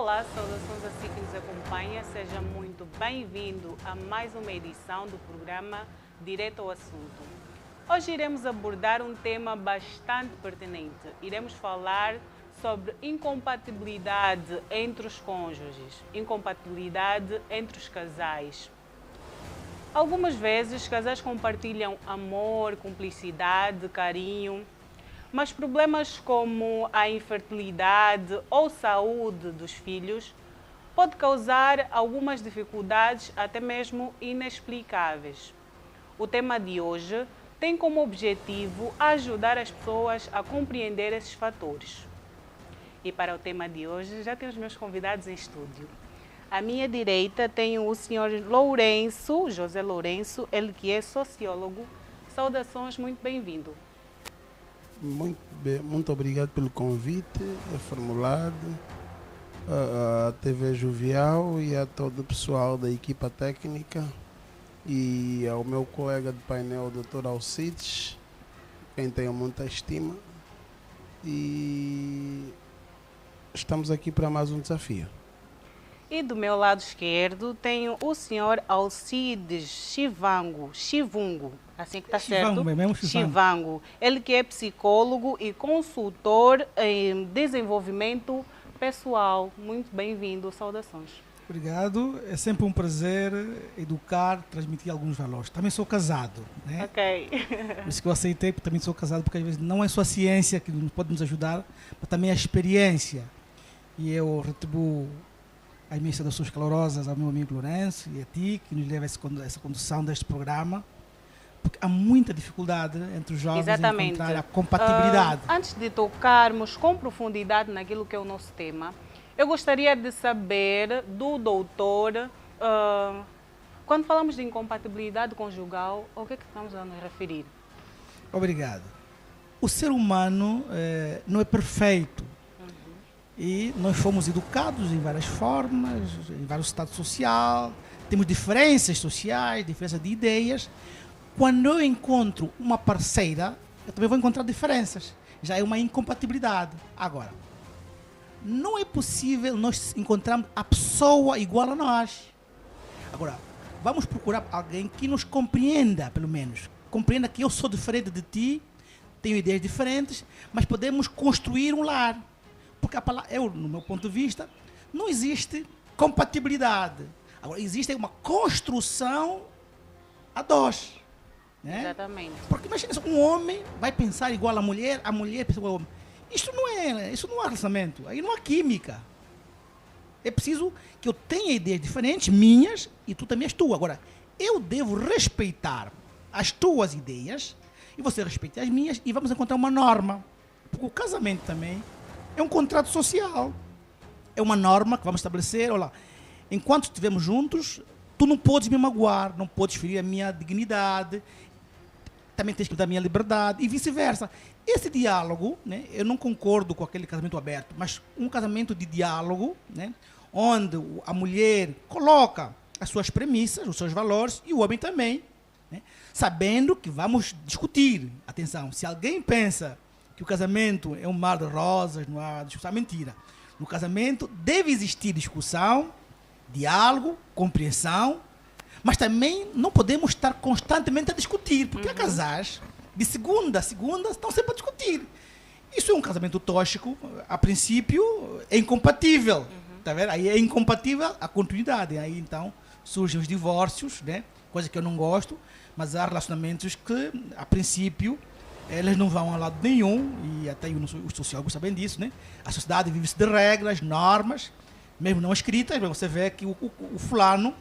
Olá, saudações a si que nos acompanha. Seja muito bem-vindo a mais uma edição do programa Direto ao Assunto. Hoje iremos abordar um tema bastante pertinente. Iremos falar sobre incompatibilidade entre os cônjuges, incompatibilidade entre os casais. Algumas vezes, casais compartilham amor, cumplicidade, carinho, mas problemas como a infertilidade ou saúde dos filhos pode causar algumas dificuldades, até mesmo inexplicáveis. O tema de hoje tem como objetivo ajudar as pessoas a compreender esses fatores. E para o tema de hoje já tenho os meus convidados em estúdio. À minha direita tenho o senhor Lourenço, José Lourenço, ele que é sociólogo. Saudações, muito bem-vindo. Muito obrigado pelo convite formulado à TV Jovial e a todo o pessoal da equipa técnica e ao meu colega de painel, Dr. Alcides, quem tenho muita estima, e estamos aqui para mais um desafio. E do meu lado esquerdo tenho o senhor Alcides Chivungo, assim que está certo? Chivango. Ele que é psicólogo e consultor em desenvolvimento pessoal. Muito bem-vindo, saudações. Obrigado, é sempre um prazer educar, transmitir alguns valores. Também sou casado, né? Ok. Por isso que eu aceitei, porque também sou casado, porque às vezes não é só a ciência que pode nos ajudar, mas também a experiência. E eu retribuo as minhas saudações calorosas ao meu amigo Lourenço e a ti, que nos leva a essa condução deste programa, porque há muita dificuldade entre os jovens em encontrar a compatibilidade. Antes de tocarmos com profundidade naquilo que é o nosso tema, eu gostaria de saber do doutor, quando falamos de incompatibilidade conjugal, o que é que estamos a nos referir? Obrigado. O ser humano não é perfeito. E nós fomos educados em várias formas, em vários estados sociais, temos diferenças sociais, diferenças de ideias. Quando eu encontro uma parceira, eu também vou encontrar diferenças. Já é uma incompatibilidade. Agora, não é possível nós encontrarmos a pessoa igual a nós. Agora, vamos procurar alguém que nos compreenda, pelo menos. Compreenda que eu sou diferente de ti, tenho ideias diferentes, mas podemos construir um lar. Porque no meu ponto de vista, não existe compatibilidade. Agora, existe uma construção a dois. Né? Exatamente. Porque imagina, um homem vai pensar igual a mulher pensa igual ao homem. Isso não é relacionamento, aí não há química. É preciso que eu tenha ideias diferentes, minhas, e tu também as tuas. Agora, eu devo respeitar as tuas ideias, e você respeita as minhas, e vamos encontrar uma norma. Porque o casamento também é um contrato social. É uma norma que vamos estabelecer. Olha lá, enquanto estivermos juntos, tu não podes me magoar, não podes ferir a minha dignidade, também tens que dar a minha liberdade, e vice-versa. Esse diálogo, né, eu não concordo com aquele casamento aberto, mas um casamento de diálogo, né, onde a mulher coloca as suas premissas, os seus valores, e o homem também, né, sabendo que vamos discutir. Atenção, se alguém pensa que o casamento é um mar de rosas, não há discussão, mentira. No casamento deve existir discussão, diálogo, compreensão, mas também não podemos estar constantemente a discutir, porque há casais de segunda a segunda estão sempre a discutir. Isso é um casamento tóxico, a princípio é incompatível, tá vendo? Aí é incompatível a continuidade, aí então surgem os divórcios, né? Coisa que eu não gosto, mas há relacionamentos que, a princípio, elas não vão a lado nenhum, e até os sociólogos sabem disso, né? A sociedade vive-se de regras, normas, mesmo não escritas, mas você vê que o fulano,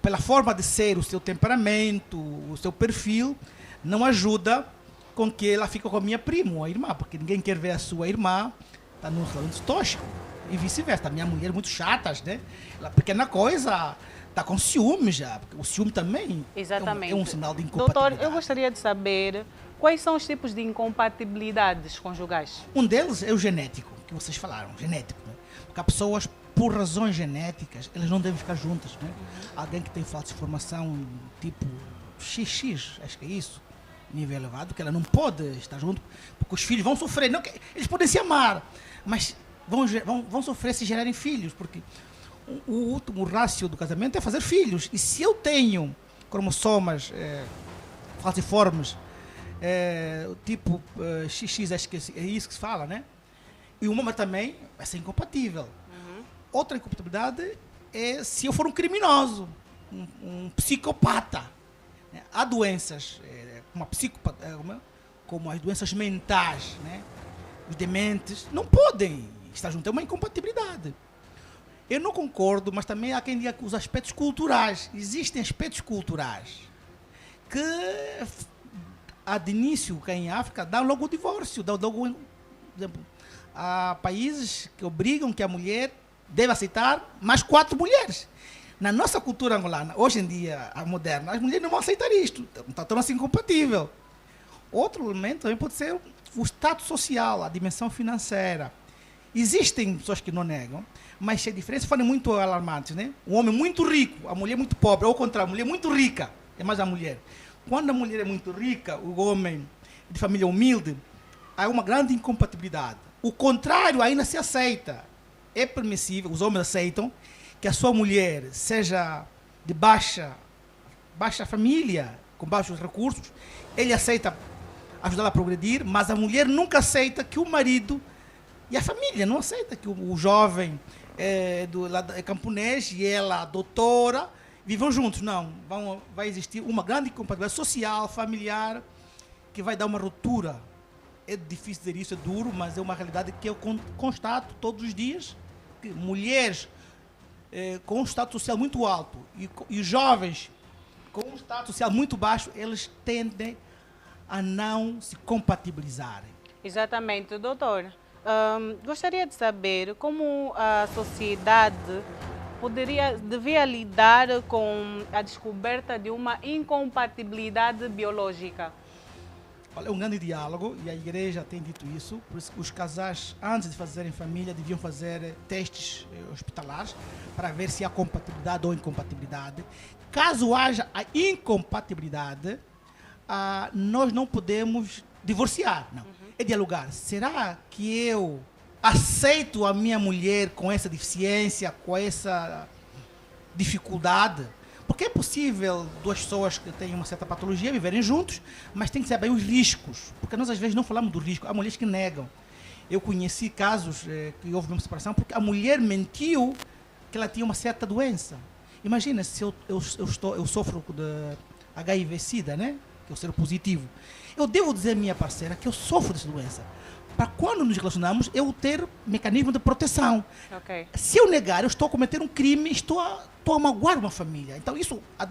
pela forma de ser, o seu temperamento, o seu perfil, não ajuda com que ela fique com a minha prima ou a irmã, porque ninguém quer ver a sua irmã tá num relacionamento tóxico, e vice-versa. A minha mulher muito chatas, né? Ela, pequena coisa, está com ciúme já, porque o ciúme também Exatamente. É um sinal de incompatibilidade. Doutor, eu gostaria de saber quais são os tipos de incompatibilidades conjugais. Um deles é o genético, que vocês falaram, genético. Né? Porque há pessoas, por razões genéticas, elas não devem ficar juntas. Né? Alguém que tem falta de formação tipo XX, acho que é isso, nível elevado, que ela não pode estar junto, porque os filhos vão sofrer. Não, eles podem se amar, mas vão sofrer se gerarem filhos, porque o último rácio do casamento é fazer filhos. E se eu tenho cromossomas falciformes, tipo XX, acho que é isso que se fala, né? E o mamãe também vai ser incompatível. Outra incompatibilidade é se eu for um criminoso, um psicopata. Né? Há doenças como as doenças mentais, né? Os dementes não podem estar juntos, é uma incompatibilidade. Eu não concordo, mas também há quem diga que os aspectos culturais, existem aspectos culturais que de início, que em África, dá logo o divórcio, por exemplo, há países que obrigam que a mulher deve aceitar mais 4 mulheres. Na nossa cultura angolana, hoje em dia, a moderna, as mulheres não vão aceitar isto, torna-se incompatível. Outro elemento também pode ser o status social, a dimensão financeira. Existem pessoas que não negam, mas se a diferença forem muito alarmantes, né? Um homem muito rico, a mulher muito pobre, ou ao contrário, a mulher muito rica, é mais a mulher. Quando a mulher é muito rica, o homem de família humilde, há uma grande incompatibilidade. O contrário ainda se aceita. É permissível, os homens aceitam que a sua mulher seja de baixa família, com baixos recursos, ele aceita ajudá-la a progredir, mas a mulher nunca aceita que o marido e a família não aceita que o jovem é camponês e ela, doutora, vivam juntos. Não, vai existir uma grande incompatibilidade social, familiar, que vai dar uma ruptura. É difícil dizer isso, é duro, mas é uma realidade que eu constato todos os dias, que mulheres com um status social muito alto e jovens com um status social muito baixo, eles tendem a não se compatibilizarem. Exatamente, doutor. Gostaria de saber como a sociedade devia lidar com a descoberta de uma incompatibilidade biológica. Olha, é um grande diálogo e a igreja tem dito isso. Por isso que os casais, antes de fazerem família, deviam fazer testes hospitalares para ver se há compatibilidade ou incompatibilidade. Caso haja a incompatibilidade, nós não podemos divorciar, não. É dialogar. Será que eu aceito a minha mulher com essa deficiência, com essa dificuldade? Porque é possível duas pessoas que têm uma certa patologia viverem juntos, mas tem que saber os riscos. Porque nós às vezes não falamos do risco. Há mulheres que negam. Eu conheci casos que houve uma separação porque a mulher mentiu que ela tinha uma certa doença. Imagina se eu sofro de HIV-Sida, né? Que é o ser positivo. Eu devo dizer à minha parceira que eu sofro dessa doença. Para quando nos relacionamos, eu ter mecanismo de proteção. Okay. Se eu negar, eu estou a cometer um crime, estou a magoar uma família. Então, há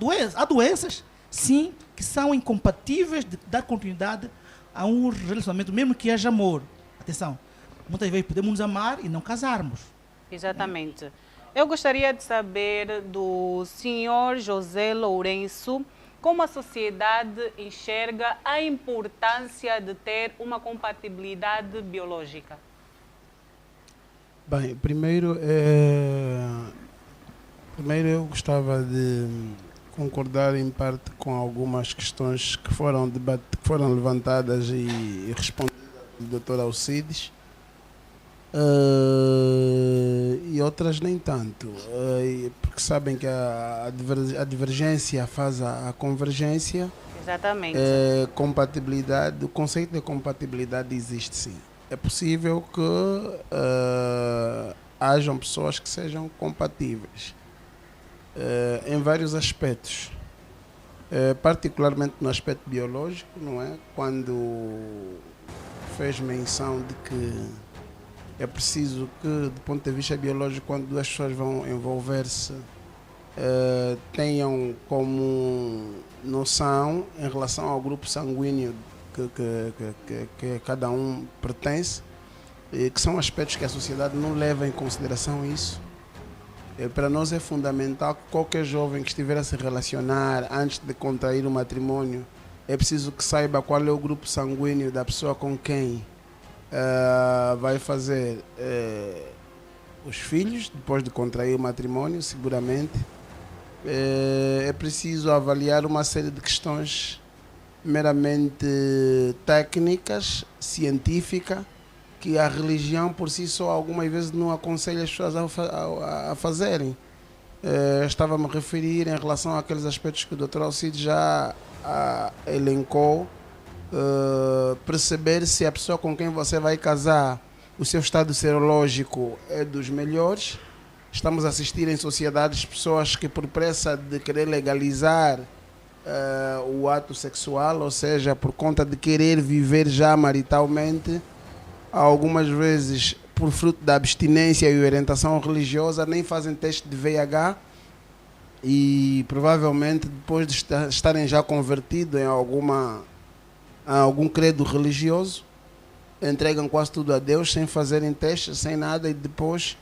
doenças, sim, que são incompatíveis de dar continuidade a um relacionamento, mesmo que haja amor. Atenção, muitas vezes podemos nos amar e não casarmos. Exatamente. Eu gostaria de saber do senhor José Lourenço como a sociedade enxerga a importância de ter uma compatibilidade biológica. Bem, primeiro eu gostava de concordar em parte com algumas questões que foram levantadas e respondidas pelo Dr. Alcides. E outras nem tanto, porque sabem que a divergência faz a convergência. Exatamente. Compatibilidade, o conceito de compatibilidade existe sim. É possível que hajam pessoas que sejam compatíveis em vários aspectos, particularmente no aspecto biológico, não é? Quando fez menção de que é preciso que, do ponto de vista biológico, quando duas pessoas vão envolver-se, tenham como noção, em relação ao grupo sanguíneo que cada um pertence, que são aspectos que a sociedade não leva em consideração isso. Para nós é fundamental que qualquer jovem que estiver a se relacionar antes de contrair o matrimônio, é preciso que saiba qual é o grupo sanguíneo da pessoa com quem vai fazer os filhos, depois de contrair o matrimônio, seguramente. É preciso avaliar uma série de questões meramente técnicas, científicas, que a religião por si só algumas vezes não aconselha as pessoas a fazerem. Estava-me a referir em relação àqueles aspectos que o Dr. Alcides já elencou, perceber se a pessoa com quem você vai casar, o seu estado serológico é dos melhores. Estamos a assistir em sociedades pessoas que por pressa de querer legalizar o ato sexual, ou seja, por conta de querer viver já maritalmente, algumas vezes por fruto da abstinência e orientação religiosa, nem fazem teste de VIH e provavelmente depois de estarem já convertidos em algum credo religioso, entregam quase tudo a Deus sem fazerem testes, sem nada, e depois,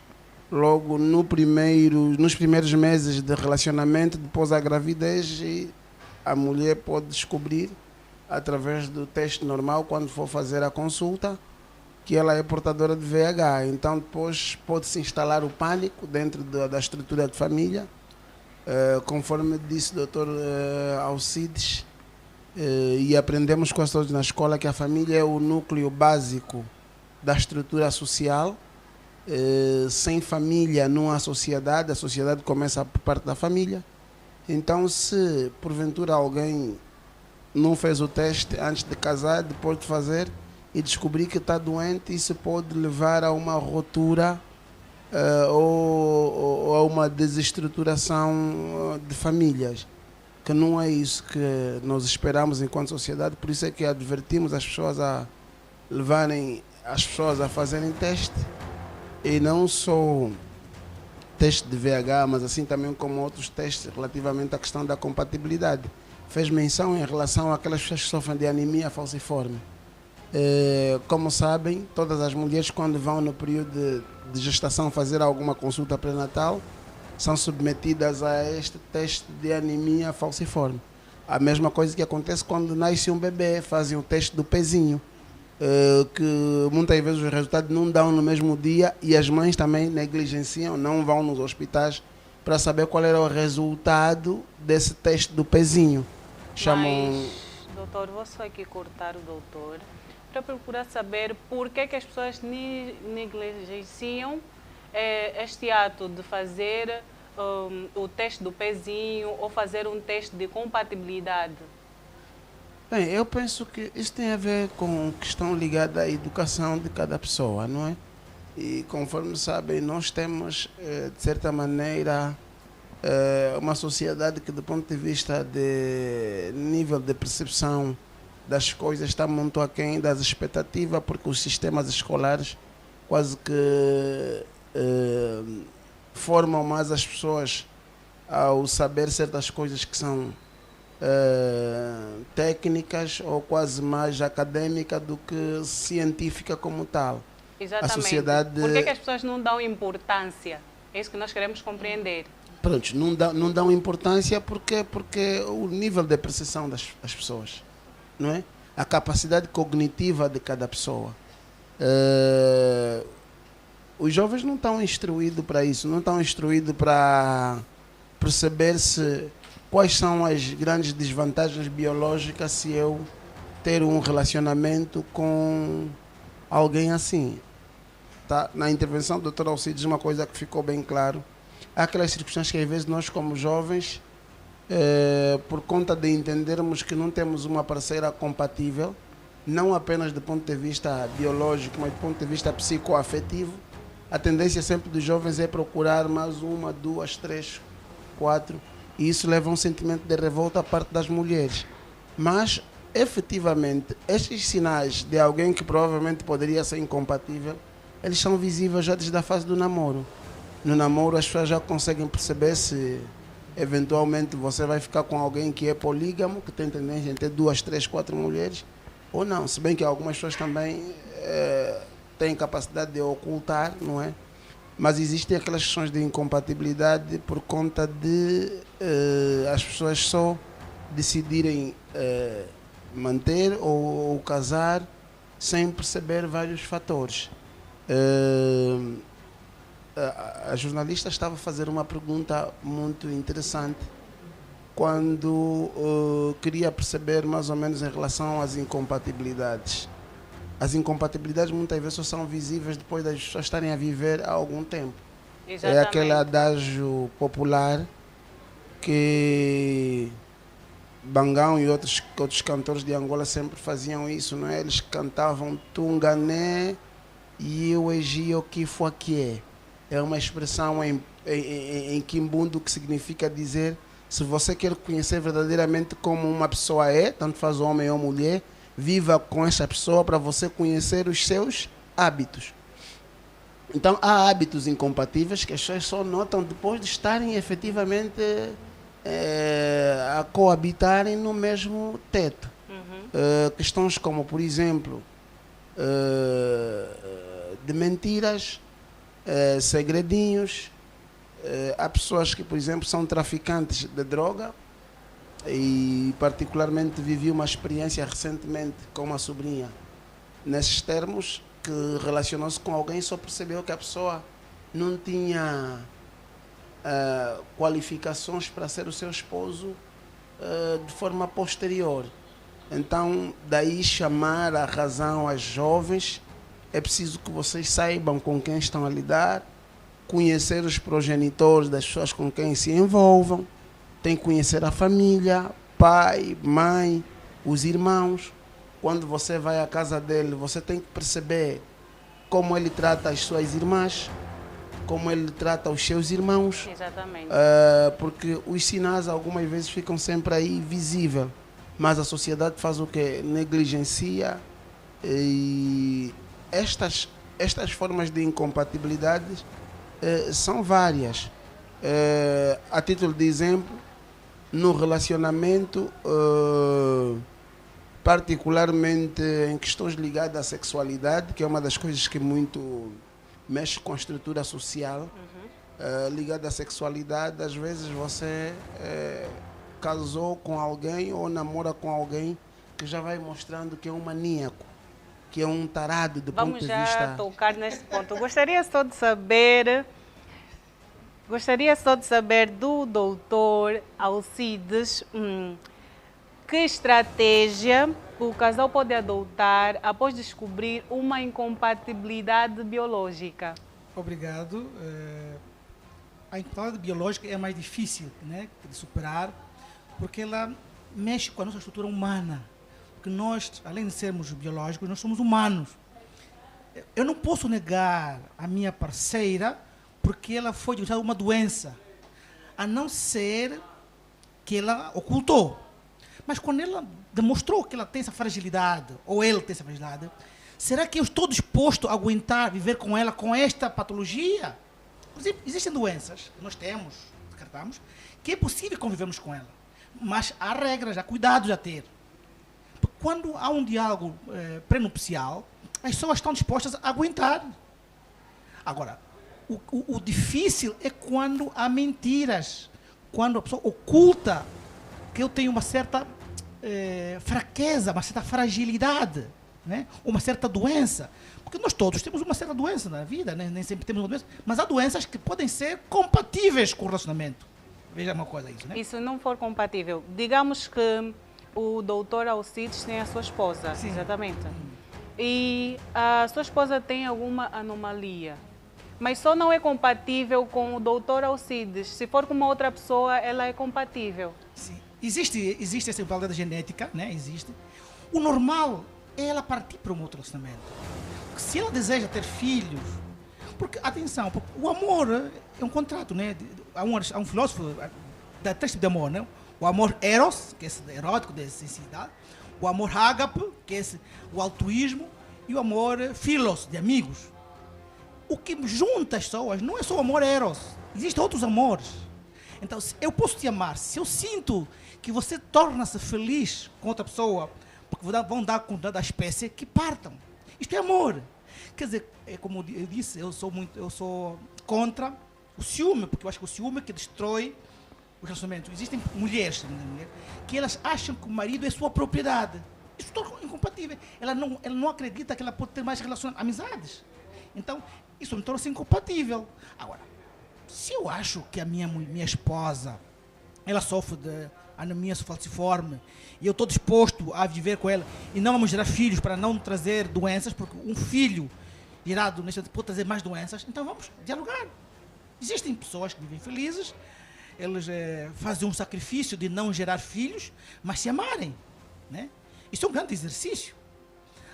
logo nos primeiros meses de relacionamento, depois da gravidez, e a mulher pode descobrir através do teste normal, quando for fazer a consulta, que ela é portadora de VIH. Então depois pode-se instalar o pânico dentro da estrutura de família, conforme disse o Dr. Alcides, e aprendemos quase todos na escola que a família é o núcleo básico da estrutura social. Sem família não há sociedade, a sociedade começa por parte da família. Então, se porventura alguém não fez o teste antes de casar, depois de fazer e descobrir que está doente, isso pode levar a uma ruptura ou a uma desestruturação de famílias, que não é isso que nós esperamos enquanto sociedade. Por isso é que advertimos as pessoas a levarem as pessoas a fazerem teste, e não só teste de VIH, mas assim também como outros testes relativamente à questão da compatibilidade. Fez menção em relação àquelas pessoas que sofrem de anemia falciforme. Como sabem, todas as mulheres, quando vão no período de gestação fazer alguma consulta pré-natal, são submetidas a este teste de anemia falciforme. A mesma coisa que acontece quando nasce um bebê, fazem o teste do pezinho, que muitas vezes os resultados não dão no mesmo dia, e as mães também negligenciam, não vão nos hospitais para saber qual era o resultado desse teste do pezinho. Mas, doutor, vou só aqui cortar o doutor para procurar saber por que as pessoas negligenciam este ato de fazer o teste do pezinho ou fazer um teste de compatibilidade. Bem, eu penso que isso tem a ver com questão ligada à educação de cada pessoa, não é? E conforme sabem, nós temos, de certa maneira, uma sociedade que, do ponto de vista de nível de percepção das coisas, está muito aquém das expectativas, porque os sistemas escolares quase que formam mais as pessoas ao saber certas coisas que são técnicas ou quase mais acadêmica do que científica como tal. Exatamente. A sociedade... Por que as pessoas não dão importância? É isso que nós queremos compreender. Pronto, não dão importância porque o nível de percepção das pessoas, não é? A capacidade cognitiva de cada pessoa. Os jovens não estão instruídos para isso, não estão instruídos para perceber quais são as grandes desvantagens biológicas se eu ter um relacionamento com alguém assim. Tá? Na intervenção do Dr. Alcides, uma coisa que ficou bem claro: há aquelas circunstâncias que às vezes nós, como jovens, por conta de entendermos que não temos uma parceira compatível, não apenas do ponto de vista biológico, mas do ponto de vista psicoafetivo, a tendência sempre dos jovens é procurar mais uma, duas, três, quatro, e isso leva a um sentimento de revolta à parte das mulheres. Mas, efetivamente, estes sinais de alguém que provavelmente poderia ser incompatível, eles são visíveis já desde a fase do namoro. No namoro, as pessoas já conseguem perceber se eventualmente você vai ficar com alguém que é polígamo, que tem tendência a ter duas, três, quatro mulheres, ou não. Se bem que algumas pessoas também têm capacidade de ocultar, não é? Mas existem aquelas questões de incompatibilidade por conta de as pessoas só decidirem manter ou casar sem perceber vários fatores. A jornalista estava a fazer uma pergunta muito interessante quando queria perceber mais ou menos em relação às incompatibilidades. as incompatibilidades muitas vezes só são visíveis depois das pessoas estarem a viver há algum tempo. Exatamente. É aquele adágio popular que Bangão e outros cantores de Angola sempre faziam isso, não é? Eles cantavam Tungané e eu o que foi que é. É uma expressão em quimbundo que significa dizer: se você quer conhecer verdadeiramente como uma pessoa é, tanto faz homem ou mulher, viva com essa pessoa para você conhecer os seus hábitos. Então, há hábitos incompatíveis que as pessoas só notam depois de estarem efetivamente a coabitarem no mesmo teto. Questões como, por exemplo, de mentiras, segredinhos. Há pessoas que, por exemplo, são traficantes de droga e particularmente vivi uma experiência recentemente com uma sobrinha nesses termos, que relacionou-se com alguém e só percebeu que a pessoa não tinha qualificações para ser o seu esposo de forma posterior. Então, daí chamar a razão às jovens: é preciso que vocês saibam com quem estão a lidar, conhecer os progenitores das pessoas com quem se envolvam, tem que conhecer a família, pai, mãe, os irmãos. Quando você vai à casa dele, você tem que perceber como ele trata as suas irmãs, como ele trata os seus irmãos. Exatamente. Porque os sinais algumas vezes ficam sempre aí visíveis, mas a sociedade faz o quê? Negligencia. E estas formas de incompatibilidades são várias. A título de exemplo, no relacionamento, particularmente em questões ligadas à sexualidade, que é uma das coisas que muito mexe com a estrutura social, ligada à sexualidade, às vezes você casou com alguém ou namora com alguém que já vai mostrando que é um maníaco, que é um tarado do ponto de vista... Vamos já tocar neste ponto. Gostaria só de saber do doutor Alcides, que estratégia o casal pode adotar após descobrir uma incompatibilidade biológica? Obrigado. A incompatibilidade biológica é mais difícil, né, de superar, porque ela mexe com a nossa estrutura humana. Porque nós, além de sermos biológicos, nós somos humanos. Eu não posso negar a minha parceira porque ela foi diagnosticada uma doença, a não ser que ela ocultou. Mas quando ela demonstrou que ela tem essa fragilidade, ou ele tem essa fragilidade, será que eu estou disposto a aguentar viver com ela com esta patologia? Por exemplo, existem doenças que nós temos, descartamos, que é possível convivermos com ela. Mas há regras, há cuidados a ter. Porque quando há um diálogo pré-nupcial, as pessoas estão dispostas a aguentar. Agora, o difícil é quando há mentiras, quando a pessoa oculta que eu tenho uma certa fraqueza, uma certa fragilidade, né? Uma certa doença. Porque nós todos temos uma certa doença na vida, né? Nem sempre temos uma doença, mas há doenças que podem ser compatíveis com o relacionamento. Veja uma coisa isso, né? E se não for compatível, digamos que o doutor Alcides tem a sua esposa, Sim. exatamente. E a sua esposa tem alguma anomalia, mas só não é compatível com o doutor Alcides. Se for com uma outra pessoa, ela é compatível. Sim. Existe essa igualdade genética, né? Existe. O normal é ela partir para um outro relacionamento. Porque se ela deseja ter filhos, porque, atenção, porque o amor é um contrato, né? Há um filósofo, dá três tipos de amor, né? O amor eros, que é esse erótico, de sensibilidade. O amor ágape, que é o altruísmo. E o amor philos, de amigos. O que junta as pessoas não é só o amor eros. Existem outros amores. Então, eu posso te amar. Se eu sinto que você torna-se feliz com outra pessoa, porque vão dar conta da espécie, que partam. Isto é amor. Quer dizer, como eu disse, eu sou contra o ciúme, porque eu acho que o ciúme é que destrói o relacionamento. Existem mulheres que elas acham que o marido é sua propriedade. Isso é incompatível. Ela não acredita que ela pode ter mais amizades. Então, isso me torna-se incompatível. Agora, se eu acho que a minha esposa, ela sofre de anemia falciforme, e eu estou disposto a viver com ela, e não vamos gerar filhos para não trazer doenças, porque um filho gerado neste pode trazer mais doenças, então vamos dialogar. Existem pessoas que vivem felizes, eles fazem um sacrifício de não gerar filhos, mas se amarem, né? Isso é um grande exercício.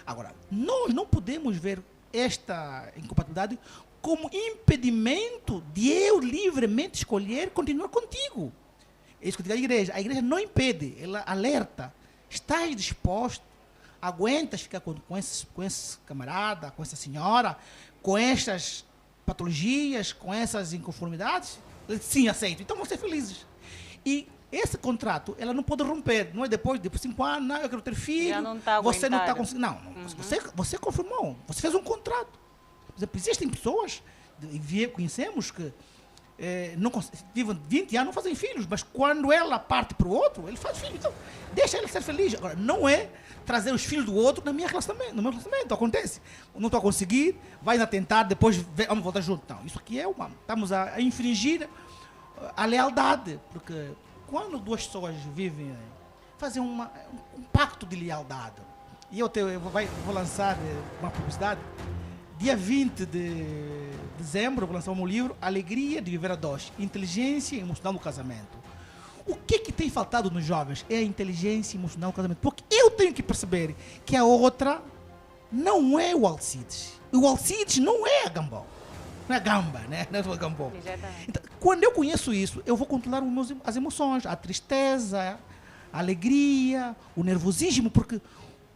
Agora, nós não podemos ver esta incompatibilidade como impedimento de eu livremente escolher continuar contigo. É isso que eu digo à igreja. A igreja não impede, ela alerta. Estás disposto? Aguentas ficar com esse camarada, com essa senhora, com estas patologias, com essas inconformidades? Sim, aceito. Então vão ser felizes. E esse contrato, ela não pode romper. Não é depois de 5 anos, não, eu quero ter filho. Já não está você não está aguentada. conseguindo. Não, você confirmou. Você fez um contrato. Por exemplo, existem pessoas, conhecemos que vivem 20 anos, não fazem filhos, mas quando ela parte para o outro, ele faz filho. Então, deixa ela ser feliz. Agora, não é trazer os filhos do outro no meu relacionamento. Acontece. Não estou a conseguir, vai ainda tentar, depois vamos voltar junto. Não, isso aqui estamos a infringir a lealdade, porque quando duas pessoas vivem, fazem um pacto de lealdade. E eu vou lançar uma publicidade. Dia 20 de dezembro, vou lançar um livro, Alegria de Viver a Dois, Inteligência Emocional no Casamento. O que tem faltado nos jovens é a inteligência emocional no casamento. Porque eu tenho que perceber que a outra não é o Alcides. O Alcides não é a Gambó. Não é a gamba, né? Não é a Gambó. Exatamente. Então, quando eu conheço isso, eu vou controlar as emoções, a tristeza, a alegria, o nervosismo, porque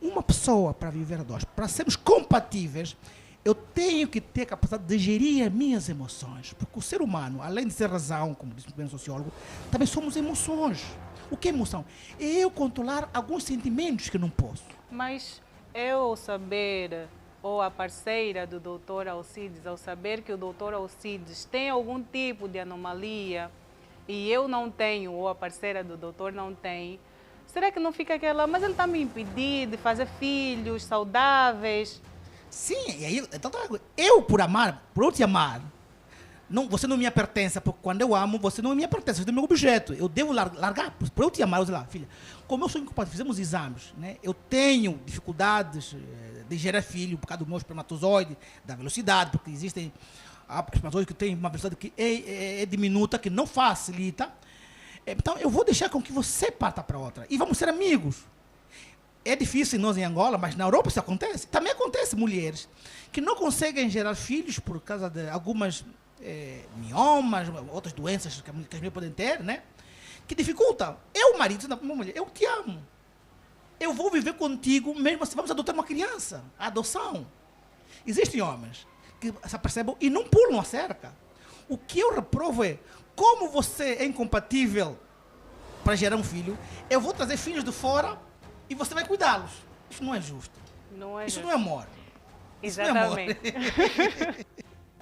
uma pessoa, para viver a dois, para sermos compatíveis, eu tenho que ter a capacidade de gerir as minhas emoções. Porque o ser humano, além de ser razão, como disse o sociólogo, também somos emoções. O que é emoção? É eu controlar alguns sentimentos que não posso. Mas eu saber, ou a parceira do Dr. Alcides, ao saber que o Dr. Alcides tem algum tipo de anomalia e eu não tenho, ou a parceira do doutor não tem, será que não fica aquela, mas ele está me impedindo de fazer filhos saudáveis? Sim, e aí, então, eu por eu te amar, você não me pertence, porque quando eu amo, você não me pertence, você é meu objeto. Eu devo largar, por eu te amar, eu digo lá, filha, como eu sou incompatível, fizemos exames, né? Eu tenho dificuldades de gerar filho por causa do meu espermatozoide, da velocidade, porque existem espermatozoides que têm uma velocidade que é diminuta, que não facilita. Então, eu vou deixar com que você parta para outra. E vamos ser amigos. É difícil nós em Angola, mas na Europa isso acontece. Também acontece mulheres que não conseguem gerar filhos por causa de algumas miomas, outras doenças que as mulheres podem ter, né? Que dificultam. Eu, marido, uma mulher, eu te amo. Eu vou viver contigo, mesmo assim, vamos adotar uma criança. A adoção. Existem homens que se apercebem e não pulam a cerca. O que eu reprovo é, como você é incompatível para gerar um filho, eu vou trazer filhos de fora e você vai cuidá-los. Isso não é justo. Isso não é amor. Exatamente.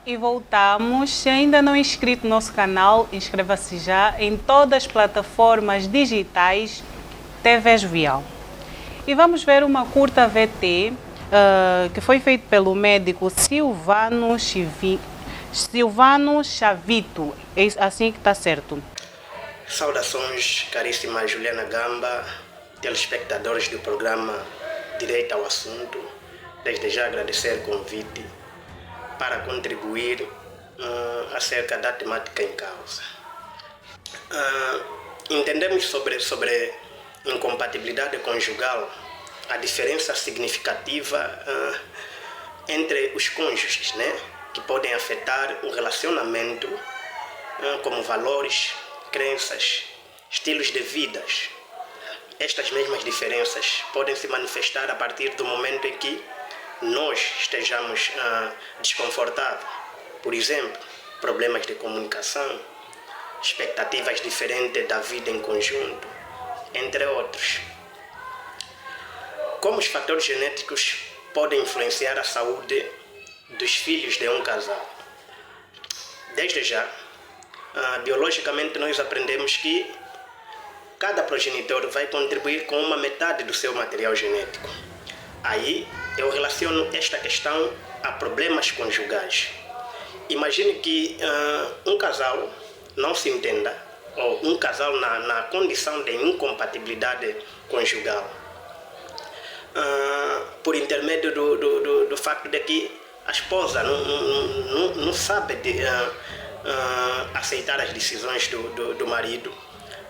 E voltamos. Se ainda não é inscrito no nosso canal, inscreva-se já em todas as plataformas digitais TV Jovial. E vamos ver uma curta VT que foi feita pelo médico Silvano Chavito. É assim que está certo. Saudações, caríssima Juliana Gamba, telespectadores do programa Direito ao Assunto. Desde já agradecer o convite para contribuir acerca da temática em causa. Entendemos sobre incompatibilidade conjugal a diferença significativa entre os cônjuges, né, que podem afetar o relacionamento, como valores, crenças, estilos de vidas. Estas mesmas diferenças podem se manifestar a partir do momento em que nós estejamos desconfortáveis. Por exemplo, problemas de comunicação, expectativas diferentes da vida em conjunto, entre outros. Como os fatores genéticos podem influenciar a saúde dos filhos de um casal? Desde já, biologicamente nós aprendemos que cada progenitor vai contribuir com uma metade do seu material genético. Aí eu relaciono esta questão a problemas conjugais. Imagine que um casal não se entenda ou um casal na condição de incompatibilidade conjugal, por intermédio do facto de que a esposa não sabe aceitar as decisões do marido,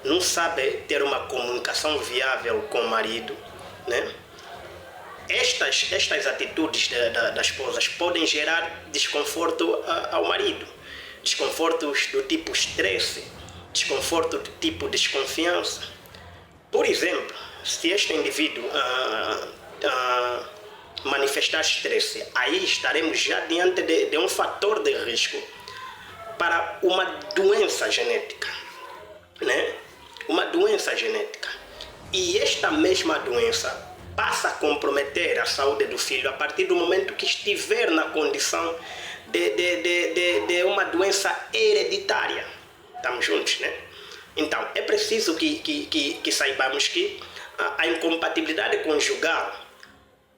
não sabe ter uma comunicação viável com o marido, né? Estas atitudes das esposas podem gerar desconforto ao marido, desconfortos do tipo estresse, desconforto do tipo desconfiança. Por exemplo, se este indivíduo manifestar estresse, aí estaremos já diante de um fator de risco para uma doença genética, né? Uma doença genética. E esta mesma doença passa a comprometer a saúde do filho a partir do momento que estiver na condição de uma doença hereditária. Estamos juntos, né? Então, é preciso que saibamos que a incompatibilidade conjugal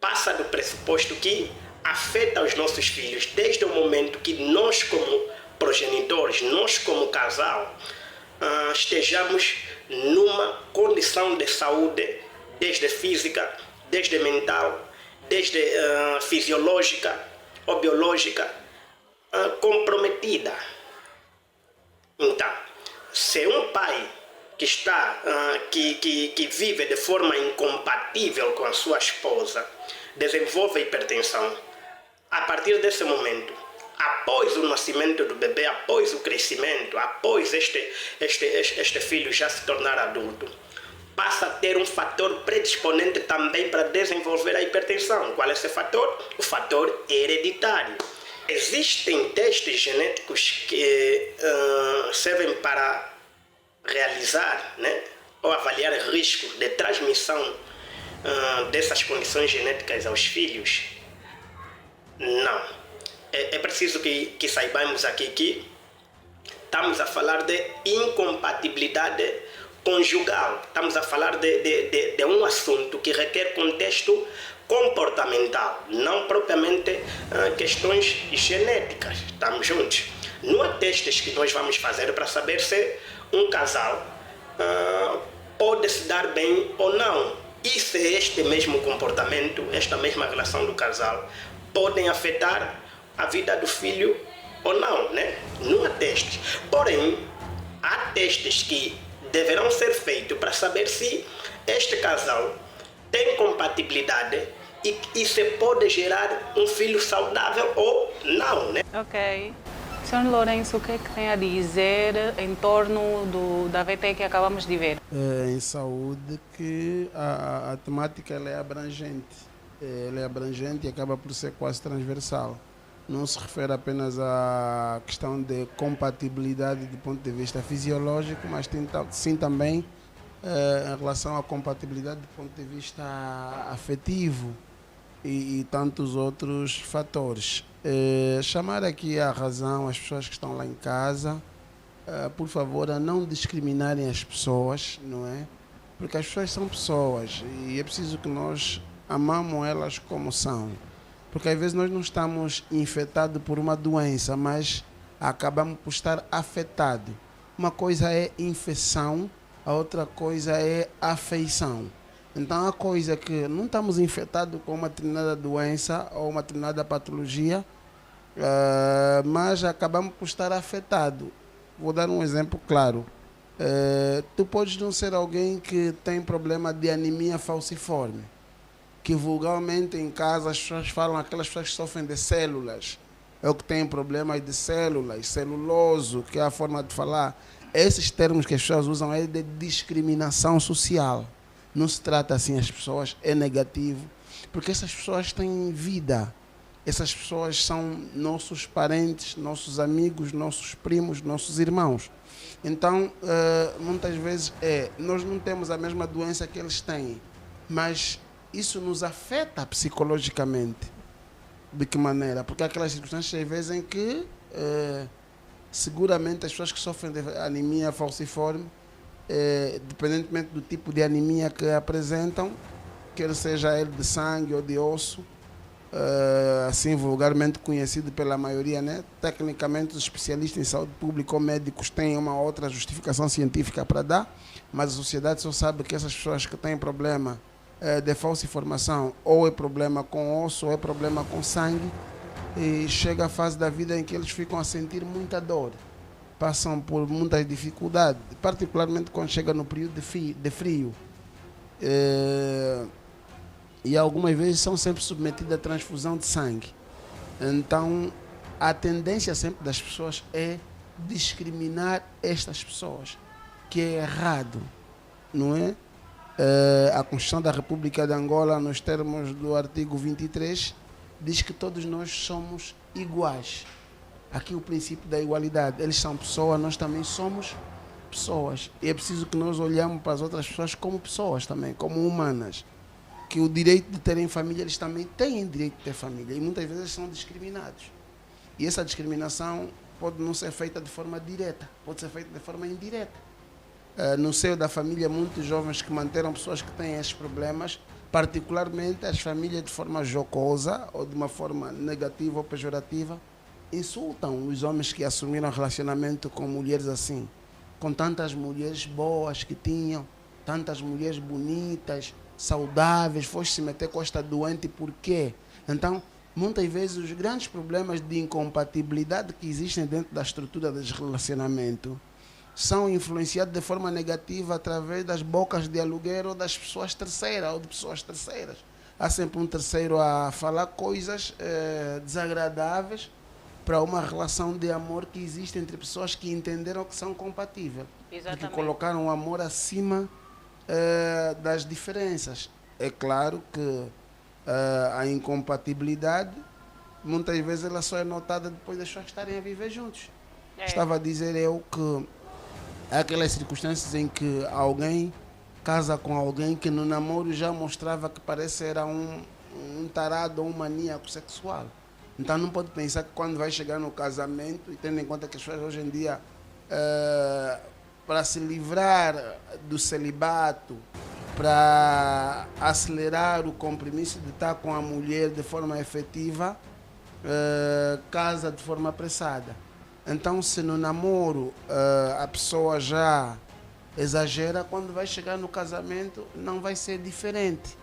passa do pressuposto que afeta os nossos filhos desde o momento que nós, como progenitores, nós, como casal, estejamos numa condição de saúde, desde física, desde mental, desde fisiológica ou biológica, comprometida. Então, se um pai que está que vive de forma incompatível com a sua esposa desenvolve hipertensão, a partir desse momento, após o nascimento do bebê, após o crescimento, após este filho já se tornar adulto, passa a ter um fator predisponente também para desenvolver a hipertensão. Qual é esse fator? O fator hereditário. Existem testes genéticos que servem para realizar, né, ou avaliar risco de transmissão dessas condições genéticas aos filhos? Não. É preciso que saibamos aqui que estamos a falar de incompatibilidade conjugal. Estamos a falar de um assunto que requer contexto comportamental, não propriamente questões genéticas. Estamos juntos? Não há testes que nós vamos fazer para saber se um casal pode se dar bem ou não. E se este mesmo comportamento, esta mesma relação do casal, podem afetar a vida do filho ou não, né? Não há testes. Porém, há testes que deverão ser feitos para saber se este casal tem compatibilidade e se pode gerar um filho saudável ou não, né? Ok. Sr. Lourenço, o que é que tem a dizer em torno da VT que acabamos de ver? Em saúde, que a temática ela é abrangente. Ela é abrangente e acaba por ser quase transversal. Não se refere apenas à questão de compatibilidade do ponto de vista fisiológico, mas tem sim também em relação à compatibilidade do ponto de vista afetivo e tantos outros fatores. Chamar aqui a razão as pessoas que estão lá em casa, por favor, a não discriminarem as pessoas, não é? Porque as pessoas são pessoas e é preciso que nós amamos elas como são. Porque às vezes nós não estamos infectados por uma doença, mas acabamos por estar afetados. Uma coisa é infecção, a outra coisa é afeição. Então, a coisa que não estamos infectados com uma determinada doença ou uma determinada patologia, mas acabamos por estar afetados. Vou dar um exemplo claro. Tu podes não ser alguém que tem problema de anemia falciforme, que vulgarmente em casa as pessoas falam aquelas pessoas que sofrem de células, é o que tem problemas de células, celuloso, que é a forma de falar. Esses termos que as pessoas usam é de discriminação social. Não se trata assim as pessoas, é negativo, porque essas pessoas têm vida. Essas pessoas são nossos parentes, nossos amigos, nossos primos, nossos irmãos. Então, muitas vezes, nós não temos a mesma doença que eles têm, mas isso nos afeta psicologicamente. De que maneira? Porque há aquelas circunstâncias, às vezes, em que seguramente as pessoas que sofrem de anemia falciforme, independentemente do tipo de anemia que apresentam, quer seja ele de sangue ou de osso, assim vulgarmente conhecido pela maioria, né? Tecnicamente, os especialistas em saúde pública ou médicos têm uma outra justificação científica para dar, mas a sociedade só sabe que essas pessoas que têm problema de falsificação, ou é problema com osso, ou é problema com sangue, e chega a fase da vida em que eles ficam a sentir muita dor, passam por muitas dificuldades, particularmente quando chega no período de frio. E algumas vezes são sempre submetidos à transfusão de sangue. Então, a tendência sempre das pessoas é discriminar estas pessoas, que é errado, não é? A Constituição da República de Angola, nos termos do artigo 23, diz que todos nós somos iguais. Aqui o princípio da igualdade. Eles são pessoas, nós também somos pessoas. E é preciso que nós olhemos para as outras pessoas como pessoas também, como humanas. Que o direito de terem família, eles também têm direito de ter família. E muitas vezes são discriminados. E essa discriminação pode não ser feita de forma direta, pode ser feita de forma indireta. No seio da família, muitos jovens que manteram pessoas que têm esses problemas, particularmente as famílias de forma jocosa ou de uma forma negativa ou pejorativa, insultam os homens que assumiram relacionamento com mulheres assim, com tantas mulheres boas que tinham, tantas mulheres bonitas, saudáveis, foste se meter com esta doente, por quê? Então, muitas vezes os grandes problemas de incompatibilidade que existem dentro da estrutura dos relacionamentos são influenciados de forma negativa através das bocas de aluguer ou das pessoas terceiras ou de pessoas terceiras. Há sempre um terceiro a falar coisas desagradáveis para uma relação de amor que existe entre pessoas que entenderam que são compatíveis. Exatamente. Que colocaram o amor acima das diferenças. É claro que a incompatibilidade, muitas vezes, ela só é notada depois das pessoas estarem a viver juntos. Estava a dizer eu que há aquelas circunstâncias em que alguém casa com alguém que no namoro já mostrava que parece era um tarado ou um maníaco sexual. Então não pode pensar que quando vai chegar no casamento, e tendo em conta que as pessoas hoje em dia, para se livrar do celibato, para acelerar o compromisso de estar com a mulher de forma efetiva, casa de forma apressada. Então, se no namoro a pessoa já exagera, quando vai chegar no casamento não vai ser diferente.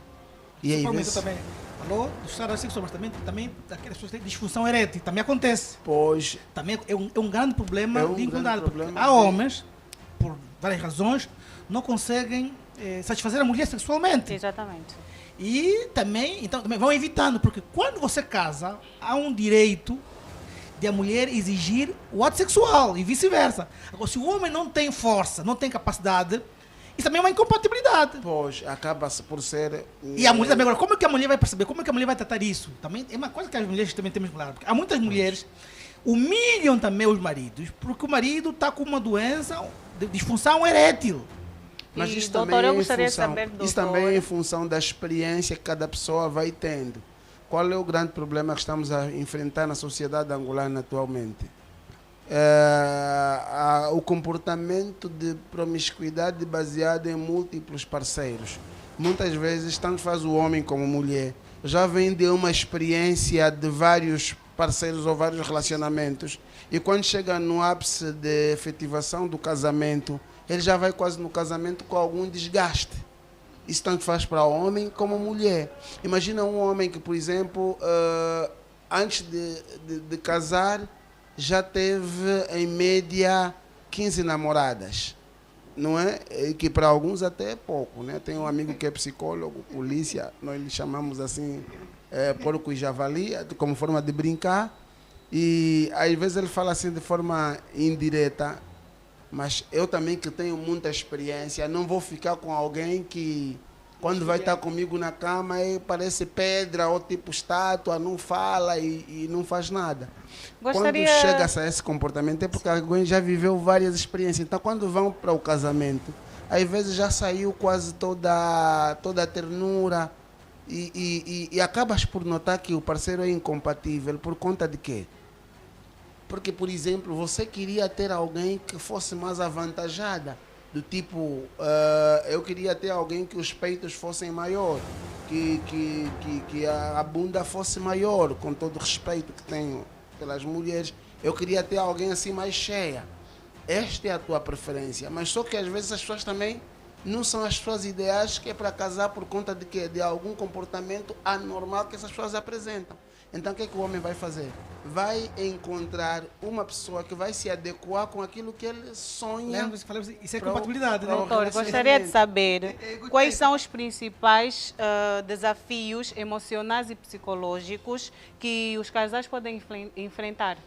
E aí vezes... também falou do estado sexual, mas também daquelas pessoas que têm disfunção erétil, também acontece. Pois. Também é um grande problema de incomodidade. Há homens, por várias razões, não conseguem satisfazer a mulher sexualmente. Exatamente. E também vão evitando, porque quando você casa, há um direito de a mulher exigir o ato sexual e vice-versa. Agora, se o homem não tem força, não tem capacidade, isso também é uma incompatibilidade. Pois, acaba por ser... E a mulher também, agora, como é que a mulher vai perceber? Como é que a mulher vai tratar isso? Também é uma coisa que as mulheres também temos que falar. Porque há muitas mulheres humilham também os maridos, porque o marido está com uma doença de disfunção erétil. Mas e, isso doutor, também eu gostaria de saber, doutor... Isso também é em função da experiência que cada pessoa vai tendo. Qual é o grande problema que estamos a enfrentar na sociedade angolana atualmente? O comportamento de promiscuidade baseado em múltiplos parceiros. Muitas vezes, tanto faz o homem como a mulher, já vem de uma experiência de vários parceiros ou vários relacionamentos, e quando chega no ápice de efetivação do casamento, ele já vai quase no casamento com algum desgaste. Isso tanto faz para o homem como a mulher. Imagina um homem que, por exemplo, antes de casar, já teve, em média, 15 namoradas. Não é? E que para alguns até é pouco. Né? Tem um amigo que é psicólogo, polícia, nós lhe chamamos assim, porco e javali, como forma de brincar. E às vezes ele fala assim de forma indireta, mas eu também, que tenho muita experiência, não vou ficar com alguém que, quando vai estar comigo na cama, parece pedra ou tipo estátua, não fala e não faz nada. Quando chega a esse comportamento é porque alguém já viveu várias experiências. Então, quando vão para o casamento, às vezes já saiu quase toda a ternura e acabas por notar que o parceiro é incompatível por conta de quê? Porque, por exemplo, você queria ter alguém que fosse mais avantajada Do tipo, eu queria ter alguém que os peitos fossem maior, que a bunda fosse maior, com todo o respeito que tenho pelas mulheres. Eu queria ter alguém assim mais cheia. Esta é a tua preferência. Mas só que às vezes as pessoas também não são as pessoas ideais, que é para casar por conta de quê? De algum comportamento anormal que essas pessoas apresentam. Então o que é que o homem vai fazer? Vai encontrar uma pessoa que vai se adequar com aquilo que ele sonha. Isso é compatibilidade, né? Doutor, gostaria de saber quais são os principais desafios emocionais e psicológicos que os casais podem enfrentar.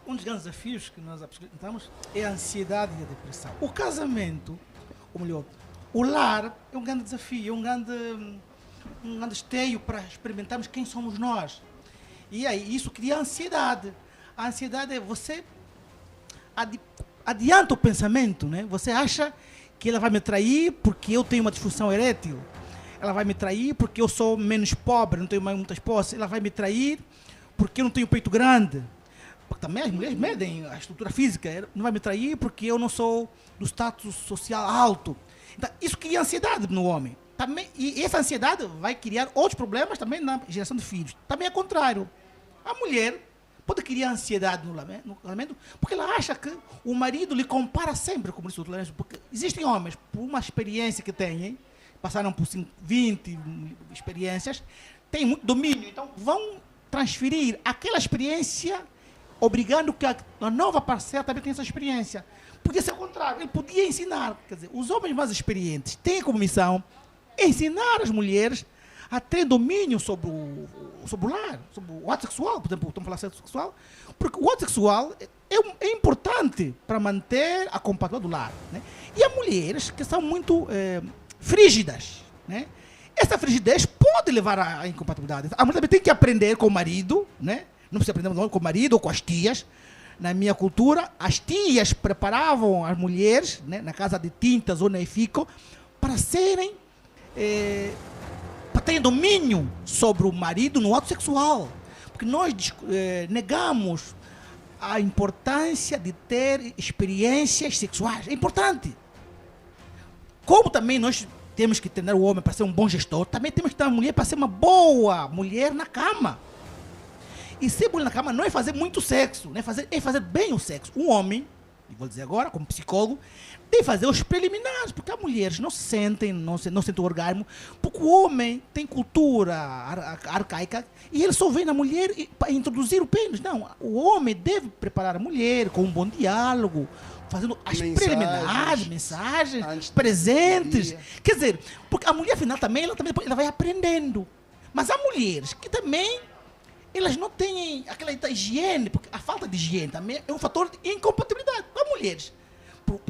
Um dos grandes desafios que nós apresentamos é a ansiedade e a depressão. O casamento, ou melhor, o lar é um grande desafio, é um grande esteio para experimentarmos quem somos nós. E aí isso cria ansiedade. A ansiedade é você adianta o pensamento, né? Você acha que ela vai me trair porque eu tenho uma disfunção erétil. Ela vai me trair porque eu sou menos pobre, não tenho mais muitas posses. Ela vai me trair porque eu não tenho peito grande. Porque também as mulheres medem a estrutura física. Não vai me trair porque eu não sou do status social alto. Então, isso cria ansiedade no homem. Também, e essa ansiedade vai criar outros problemas também na geração de filhos. Também é contrário. A mulher pode criar ansiedade no casamento porque ela acha que o marido lhe compara sempre com isso. Porque existem homens, por uma experiência que têm, passaram por 20 experiências, têm muito domínio, então vão transferir aquela experiência, obrigando que a nova parceira também tenha essa experiência. Podia ser o contrário, ele podia ensinar. Quer dizer, os homens mais experientes têm como missão ensinar as mulheres a ter domínio sobre o lar, sobre o ato sexual. Por exemplo, estamos a falar de sexo sexual, porque o ato sexual é importante para manter a compatibilidade do lar, né? E há mulheres que são muito frígidas, né? Essa frigidez pode levar à incompatibilidade. A mulher também tem que aprender com o marido, né? Não precisa aprender com o marido ou com as tias. Na minha cultura, as tias preparavam as mulheres, né, na casa de tintas ou na EFICO, para serem para terem domínio sobre o marido no ato sexual. Porque nós negamos a importância de ter experiências sexuais. É importante. Como também nós temos que treinar o homem para ser um bom gestor, também temos que treinar a mulher para ser uma boa mulher na cama. E ser mulher na cama não é fazer muito sexo, né? É fazer bem o sexo. Um homem, e vou dizer agora, como psicólogo, tem que fazer os preliminares, porque as mulheres não sentem o orgasmo, porque o homem tem cultura arcaica e ele só vem na mulher para introduzir o pênis. Não, o homem deve preparar a mulher com um bom diálogo, fazendo as preliminares, mensagens, presentes. Quer dizer, porque a mulher, afinal, também ela vai aprendendo. Mas há mulheres que também elas não têm aquela higiene, porque a falta de higiene também é um fator de incompatibilidade. Para mulheres,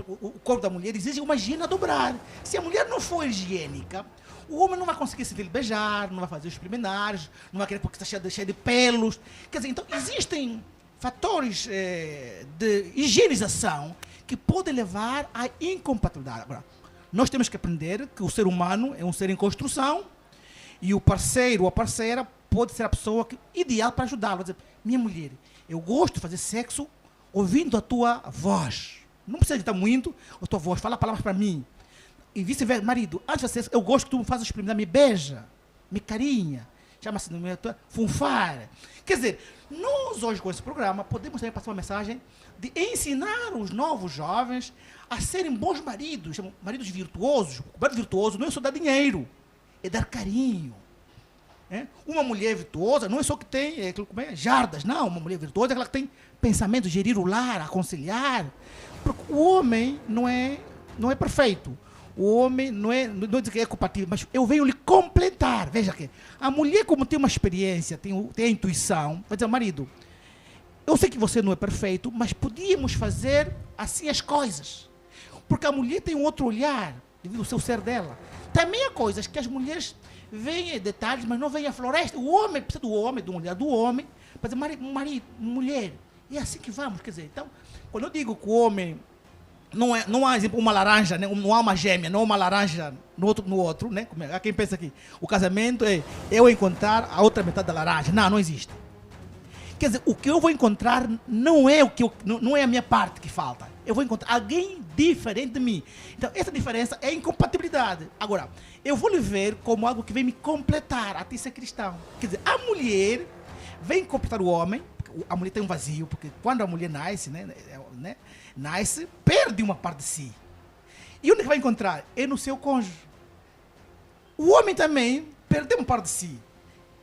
o corpo da mulher exige uma higiene a dobrar. Se a mulher não for higiênica, o homem não vai conseguir sentir ele beijar, não vai fazer os preliminares, não vai querer porque está cheio de pelos. Quer dizer, então existem fatores de higienização que podem levar à incompatibilidade. Agora, nós temos que aprender que o ser humano é um ser em construção e o parceiro ou a parceira pode ser a pessoa ideal para ajudá-lo. Dizer, minha mulher, eu gosto de fazer sexo ouvindo a tua voz. Não precisa editar muito a tua voz, fala palavras para mim. E vice-versa, marido, antes de fazer sexo, eu gosto que tu me faças os preliminares, me beija, me carinha, chama-se funfar. Quer dizer, nós hoje com esse programa podemos também passar uma mensagem de ensinar os novos jovens a serem bons maridos, chamam maridos virtuosos. O marido virtuoso não é só dar dinheiro, é dar carinho. Uma mulher virtuosa não é só que tem jardas, não. Uma mulher virtuosa é aquela que tem pensamento, gerir o lar, aconselhar. Porque o homem não é perfeito. O homem não é dizer que é compatível, mas eu venho lhe completar. Veja que a mulher, como tem uma experiência, tem a intuição, vai dizer, marido, eu sei que você não é perfeito, mas podíamos fazer assim as coisas. Porque a mulher tem um outro olhar, devido ao seu ser dela. Também há coisas que as mulheres veem em detalhes, mas não veem a floresta. O homem precisa do homem, do olhar do homem, para dizer, marido, mulher, é assim que vamos. Quer dizer, então, quando eu digo que o homem não há, exemplo, uma laranja, né? Não há uma gêmea, não há uma laranja no outro, né? Há quem pensa que o casamento é eu encontrar a outra metade da laranja. Não existe. Quer dizer, o que eu vou encontrar não é não é a minha parte que falta. Eu vou encontrar alguém diferente de mim. Então, essa diferença é incompatibilidade. Agora, eu vou lhe ver como algo que vem me completar, até ser cristão. Quer dizer, a mulher vem completar o homem, porque a mulher tem um vazio, porque quando a mulher nasce, nasce, perde uma parte de si. E onde que vai encontrar? É no seu cônjuge. O homem também perdeu uma parte de si.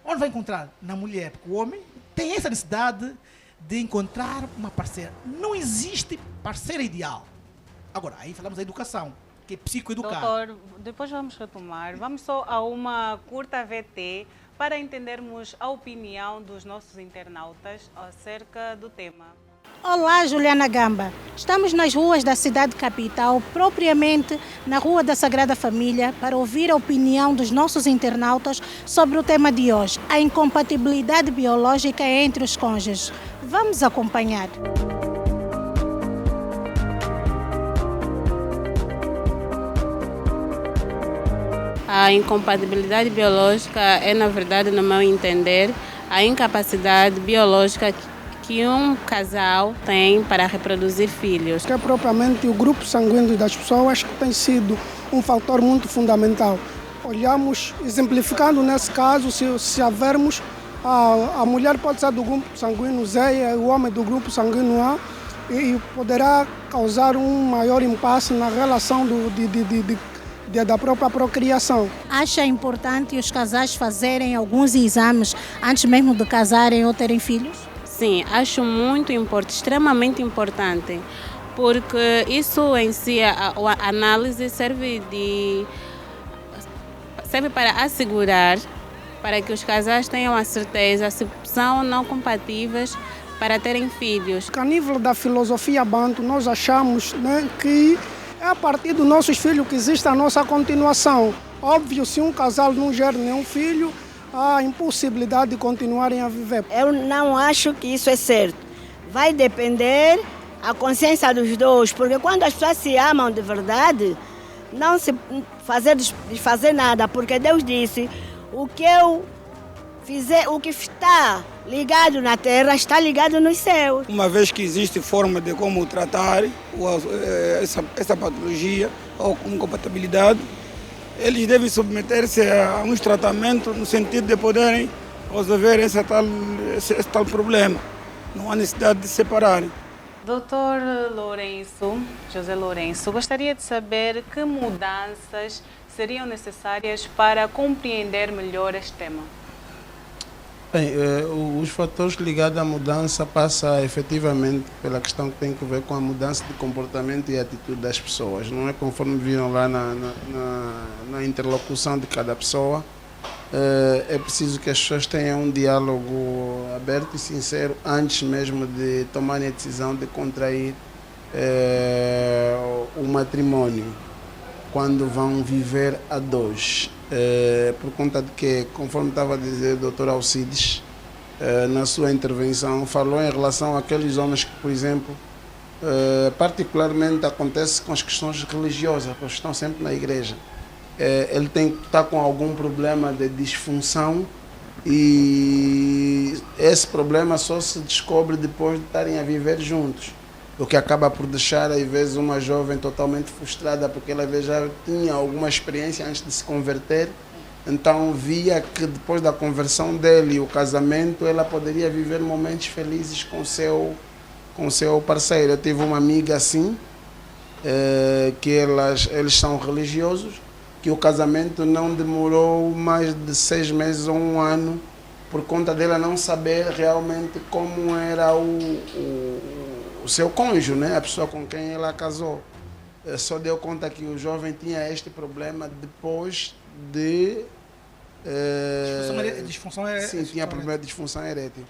Onde vai encontrar? Na mulher, porque o homem tem essa necessidade de encontrar uma parceira. Não existe parceira ideal. Agora, aí falamos da educação, que é psicoeducar. Doutor, depois vamos retomar. Vamos só a uma curta VT para entendermos a opinião dos nossos internautas acerca do tema. Olá, Juliana Gamba. Estamos nas ruas da cidade capital, propriamente na Rua da Sagrada Família, para ouvir a opinião dos nossos internautas sobre o tema de hoje, a incompatibilidade biológica entre os cônjuges. Vamos acompanhar. A incompatibilidade biológica é, na verdade, no meu entender, a incapacidade biológica que um casal tem para reproduzir filhos. Que é propriamente o grupo sanguíneo das pessoas que tem sido um fator muito fundamental. Olhamos, exemplificando nesse caso, se havermos, a mulher pode ser do grupo sanguíneo Z, o homem do grupo sanguíneo A, e poderá causar um maior impasse na relação da própria procriação. Acha importante os casais fazerem alguns exames antes mesmo de casarem ou terem filhos? Sim, acho muito importante, extremamente importante, porque isso em si, a análise serve para assegurar, para que os casais tenham a certeza se são ou não compatíveis para terem filhos. A nível da filosofia Banto, nós achamos, que é a partir dos nossos filhos que existe a nossa continuação. Óbvio, se um casal não gera nenhum filho, há impossibilidade de continuarem a viver. Eu não acho que isso é certo. Vai depender a consciência dos dois, porque quando as pessoas se amam de verdade, não se fazer nada, porque Deus disse, o que está ligado na terra está ligado nos céus. Uma vez que existe forma de como tratar essa patologia ou incompatibilidade, eles devem submeter-se a uns tratamentos no sentido de poderem resolver esse tal problema. Não há necessidade de separarem. Doutor José Lourenço, gostaria de saber que mudanças seriam necessárias para compreender melhor este tema. Bem, os fatores ligados à mudança passam efetivamente pela questão que tem a ver com a mudança de comportamento e atitude das pessoas. Não é conforme viram lá na interlocução de cada pessoa. É preciso que as pessoas tenham um diálogo aberto e sincero antes mesmo de tomarem a decisão de contrair o matrimônio, quando vão viver a dois. Por conta de que, conforme estava a dizer o Dr. Alcides, na sua intervenção, falou em relação àqueles homens que, por exemplo, particularmente acontece com as questões religiosas, porque estão sempre na igreja. Ele tem que estar com algum problema de disfunção e esse problema só se descobre depois de estarem a viver juntos. O que acaba por deixar, às vezes, uma jovem totalmente frustrada, porque ela às vezes já tinha alguma experiência antes de se converter, então via que depois da conversão dele e o casamento, ela poderia viver momentos felizes com seu parceiro. Eu tive uma amiga assim, que eles são religiosos, que o casamento não demorou mais de 6 meses ou 1 ano, por conta dela não saber realmente como era o seu cônjuge, né? A pessoa com quem ela casou. Só deu conta que o jovem tinha este problema depois de... disfunção erétil. Sim, tinha problema de disfunção erétil.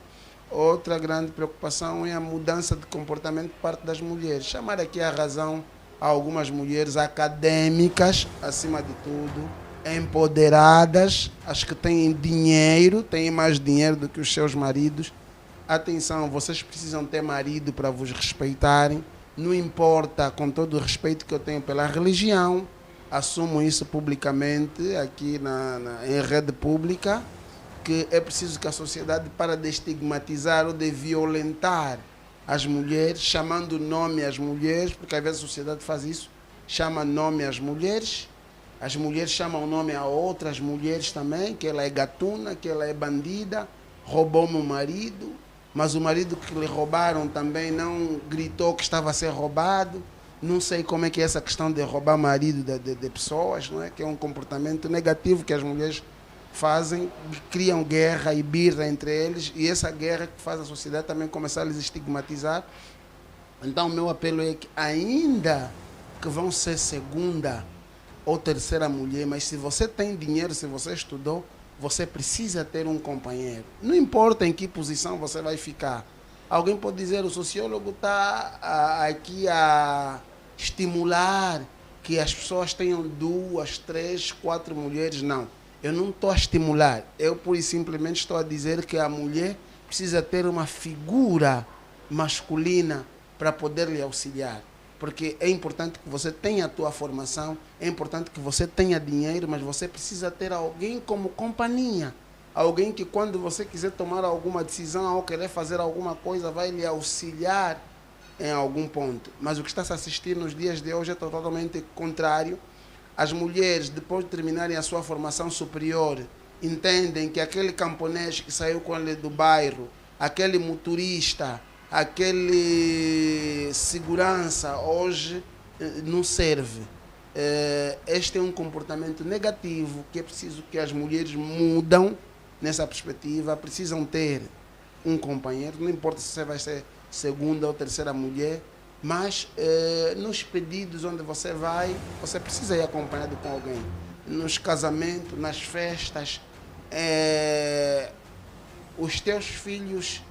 Outra grande preocupação é a mudança de comportamento por parte das mulheres. Chamar aqui a razão a algumas mulheres acadêmicas, acima de tudo, empoderadas, as que têm dinheiro, têm mais dinheiro do que os seus maridos. Atenção, vocês precisam ter marido para vos respeitarem. Não importa, com todo o respeito que eu tenho pela religião, assumo isso publicamente aqui em rede pública, que é preciso que a sociedade pare de estigmatizar ou de violentar as mulheres, chamando nome às mulheres, porque às vezes a sociedade faz isso, chama nome às mulheres chamam nome a outras mulheres também, que ela é gatuna, que ela é bandida, roubou-me o marido, mas o marido que lhe roubaram também não gritou que estava a ser roubado. Não sei como é que é essa questão de roubar marido de pessoas, não é? Que é um comportamento negativo que as mulheres fazem, criam guerra e birra entre eles, e essa guerra que faz a sociedade também começar a lhes estigmatizar. Então o meu apelo é que, ainda que vão ser segunda ou terceira mulher, mas se você tem dinheiro, se você estudou, você precisa ter um companheiro. Não importa em que posição você vai ficar. Alguém pode dizer, o sociólogo está aqui a estimular que as pessoas tenham 2, 3, 4 mulheres. Não, eu não estou a estimular. Eu, pura e simplesmente, estou a dizer que a mulher precisa ter uma figura masculina para poder lhe auxiliar. Porque é importante que você tenha a tua formação, é importante que você tenha dinheiro, mas você precisa ter alguém como companhia. Alguém que, quando você quiser tomar alguma decisão ou querer fazer alguma coisa, vai lhe auxiliar em algum ponto. Mas o que está se assistir nos dias de hoje é totalmente contrário. As mulheres, depois de terminarem a sua formação superior, entendem que aquele camponês que saiu com ele do bairro, aquele motorista, aquele segurança, hoje não serve. Este é um comportamento negativo que é preciso que as mulheres mudam nessa perspectiva. Precisam ter um companheiro, não importa se você vai ser segunda ou terceira mulher, mas nos pedidos onde você vai, você precisa ir acompanhado com alguém. Nos casamentos, nas festas, os teus filhos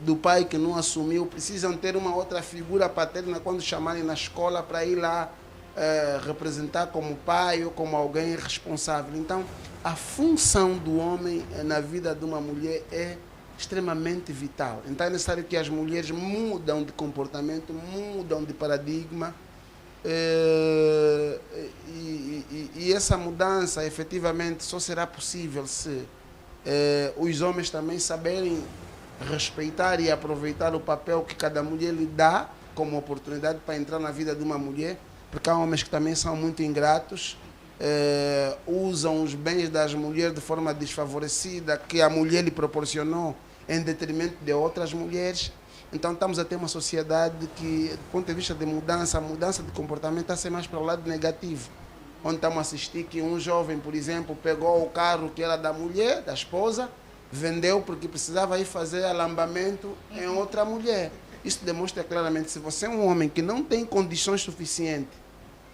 do pai que não assumiu precisam ter uma outra figura paterna quando chamarem na escola para ir lá representar como pai ou como alguém responsável. Então, a função do homem na vida de uma mulher é extremamente vital. Então, é necessário que as mulheres mudam de comportamento, mudam de paradigma, e essa mudança, efetivamente, só será possível se os homens também saberem respeitar e aproveitar o papel que cada mulher lhe dá como oportunidade para entrar na vida de uma mulher, porque há homens que também são muito ingratos, usam os bens das mulheres de forma desfavorecida, que a mulher lhe proporcionou em detrimento de outras mulheres. Então estamos a ter uma sociedade que, do ponto de vista de mudança, a mudança de comportamento está a ser mais para o lado negativo, onde estamos a assistir que um jovem, por exemplo, pegou o carro que era da mulher, da esposa, vendeu porque precisava ir fazer alambamento em outra mulher. Isso demonstra claramente, se você é um homem que não tem condições suficientes,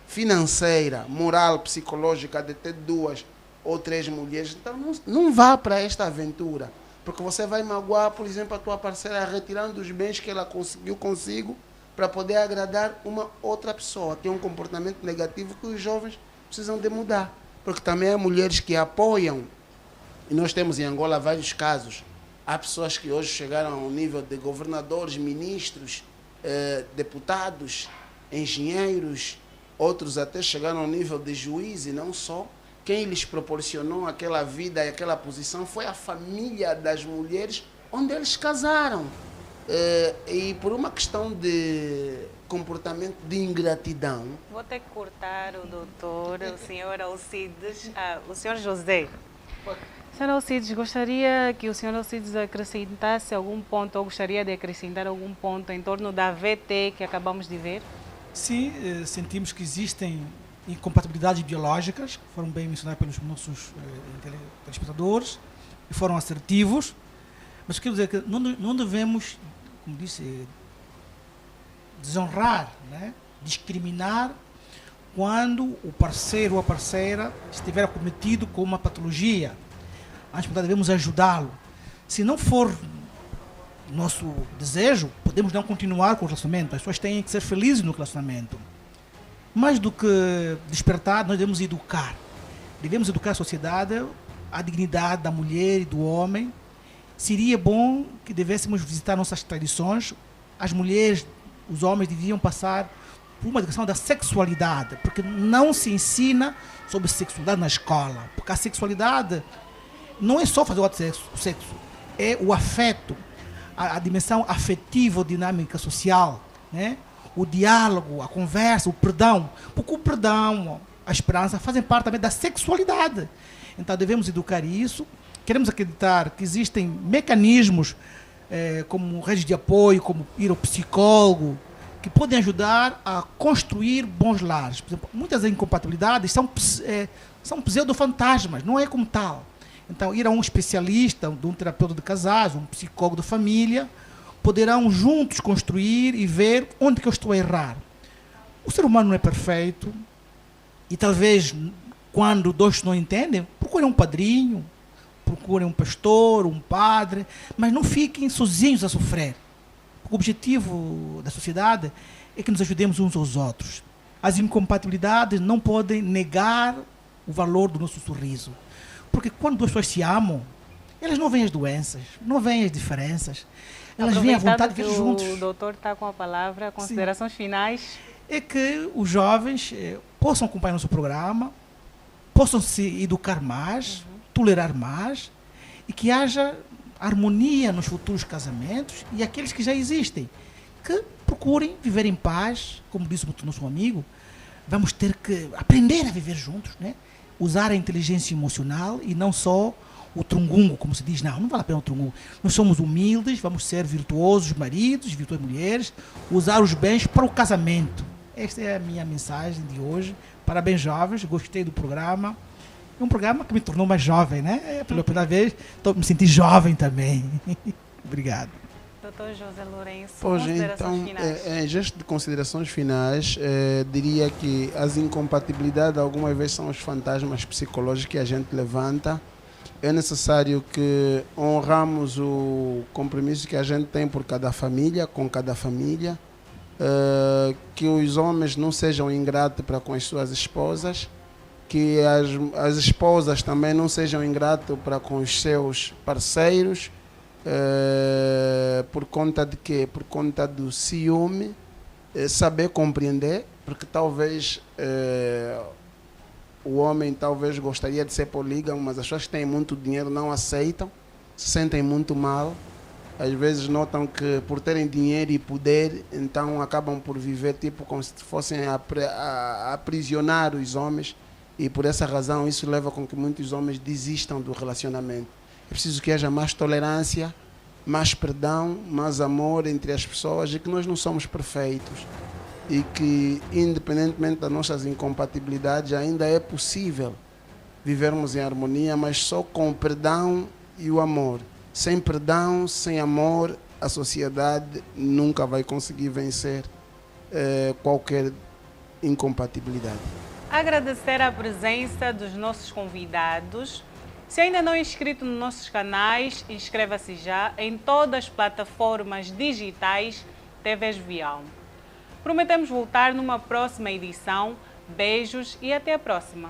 financeira, moral, psicológica, de ter 2 ou 3 mulheres, então não vá para esta aventura, porque você vai magoar, por exemplo, a tua parceira retirando os bens que ela conseguiu consigo para poder agradar uma outra pessoa, que é um comportamento negativo que os jovens precisam de mudar, porque também há mulheres que apoiam. E nós temos em Angola vários casos. Há pessoas que hoje chegaram ao nível de governadores, ministros, deputados, engenheiros, outros até chegaram ao nível de juiz, e não só. Quem lhes proporcionou aquela vida e aquela posição foi a família das mulheres onde eles casaram. E por uma questão de comportamento de ingratidão... Vou ter que cortar o doutor, o senhor Alcides, o senhor José. Senhor Alcides, gostaria que o senhor Alcides acrescentasse algum ponto, ou gostaria de acrescentar algum ponto em torno da VT que acabamos de ver? Sim, sentimos que existem incompatibilidades biológicas, que foram bem mencionadas pelos nossos telespectadores, e foram assertivos, mas quero dizer que não devemos, como disse, desonrar, né? Discriminar quando o parceiro ou a parceira estiver acometido com uma patologia. Antes, devemos ajudá-lo. Se não for nosso desejo, podemos não continuar com o relacionamento. As pessoas têm que ser felizes no relacionamento. Mais do que despertar, nós devemos educar. Devemos educar a sociedade, a dignidade da mulher e do homem. Seria bom que devêssemos visitar nossas tradições. As mulheres, os homens deviam passar por uma educação da sexualidade, porque não se ensina sobre sexualidade na escola. Porque a sexualidade não é só fazer o sexo, é o afeto, a dimensão afetivo-dinâmica social, né? O diálogo, a conversa, o perdão. Porque o perdão, a esperança fazem parte também da sexualidade. Então devemos educar isso. Queremos acreditar que existem mecanismos como redes de apoio, como ir ao psicólogo, que podem ajudar a construir bons lares. Por exemplo, muitas incompatibilidades são pseudo-fantasmas, não é como tal. Então, ir a um especialista, um terapeuta de casais, um psicólogo de família, poderão juntos construir e ver onde que eu estou a errar. O ser humano não é perfeito e talvez, quando dois não entendem, procurem um padrinho, procurem um pastor, um padre, mas não fiquem sozinhos a sofrer. O objetivo da sociedade é que nos ajudemos uns aos outros. As incompatibilidades não podem negar o valor do nosso sorriso. Porque quando duas pessoas se amam, elas não veem as doenças, não veem as diferenças. Elas veem a vontade de viver juntos. O doutor está com a palavra, considerações finais. É que os jovens possam acompanhar nosso programa, possam se educar mais, tolerar mais, e que haja harmonia nos futuros casamentos e aqueles que já existem, que procurem viver em paz, como disse o nosso amigo. Vamos ter que aprender a viver juntos, né? Usar a inteligência emocional e não só o trungungo, como se diz. Não vale a pena o trungungo. Nós somos humildes, vamos ser virtuosos maridos, virtuosas mulheres, usar os bens para o casamento. Esta é a minha mensagem de hoje. Parabéns, jovens, gostei do programa. É um programa que me tornou mais jovem, né? Pela primeira vez, me senti jovem também. Obrigado. Doutor José Lourenço, Pois considerações então, finais. em gesto de considerações finais, diria que as incompatibilidades algumas vezes são os fantasmas psicológicos que a gente levanta. É necessário que honramos o compromisso que a gente tem por cada família, com cada família, que os homens não sejam ingratos para com as suas esposas, que as esposas também não sejam ingratas para com os seus parceiros. Por conta de quê? Por conta do ciúme, saber compreender, porque talvez o homem talvez gostaria de ser polígamo, mas as pessoas que têm muito dinheiro não aceitam, se sentem muito mal, às vezes notam que por terem dinheiro e poder, então acabam por viver tipo como se fossem a aprisionar os homens, e por essa razão isso leva com que muitos homens desistam do relacionamento. É preciso que haja mais tolerância, mais perdão, mais amor entre as pessoas, e que nós não somos perfeitos. E que, independentemente das nossas incompatibilidades, ainda é possível vivermos em harmonia, mas só com o perdão e o amor. Sem perdão, sem amor, a sociedade nunca vai conseguir vencer qualquer incompatibilidade. Agradecer a presença dos nossos convidados. Se ainda não é inscrito nos nossos canais, inscreva-se já em todas as plataformas digitais TV Jovial. Prometemos voltar numa próxima edição. Beijos e até a próxima.